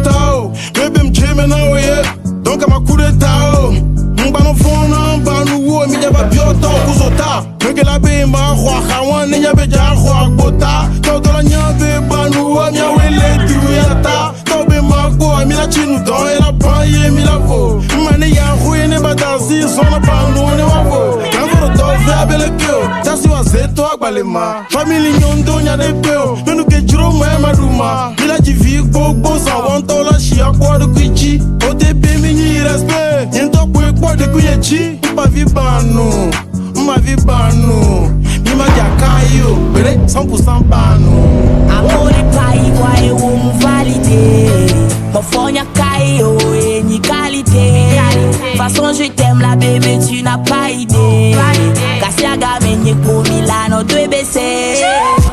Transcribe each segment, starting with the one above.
tao. Bébé m'tcheme na oye, donc à ma coup de tao. M'bano fona, m'bano wo, m'ya ba biota kuzota. Meke la be ma roi, kawan niya be ja roi bota. Tao de la nyabe bano wo, m'ya wele duyata. Tao be ma go, m'ila chinu don et la paye m'ila vo. M'ane ya rouye ne badasi, sona bano ne wavo. N'avoro dove abele kyo, tasi wa zeto agbalema. Family nyondo nya de peo, menu ke juro mwe maduma. M'ila jivi gbogbo sa wanto la shia kwa de kuichi. Otepe minyi respect, yento kwe kwa de kuyechi. M'pavi bano, m'pavi bano. Mima jakayo, bere 100% bano. Amore pai kwa e umu valide. Mofonya kayo e ni qualité. Façon je t'aime la bébé tu n'as pas idée. Kasiaga menye ko Milano 2BC.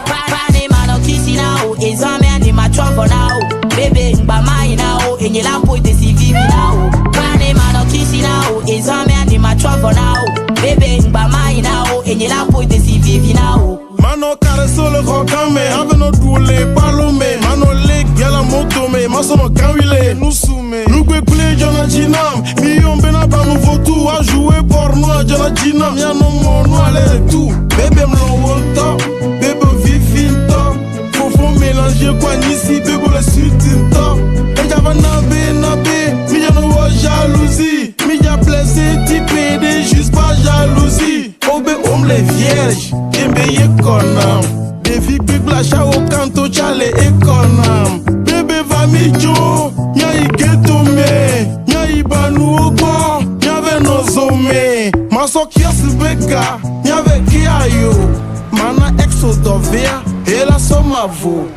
Pane mano kisi nao, ezame ani machwa for now. Bébé ngba mai nao, enye la po de si vivi nao. Pane mano kisi nao, ezame ani machwa for now. Bébé ngba mai nao, enye la po de si vivi nao. Mano kare solo kokame, ave no dule palome. Mano leg gala moto me, masono kawile nusume. Nugwe kule jona jinam, mi yombe na ba nou votou. A jouer porno a jona jinam, ya no mono ale tout. Bébé m'lon wonto, bébé vivinto. Fofo mélanger kwa nisi, bébé le sutinto. Eja va nabe, mi jano wo jalousie. Mi ja plaisir type de juste pas jalousie. Obe homme les vierges. Bébé économe, des filles big la chao canto chale économe. Bébé va mi jo, nya i ghetto me, nya i banu ogo, nya ve no zome. Maso kios beka, nya ve kiayo, mana exodovea, ela soma vo.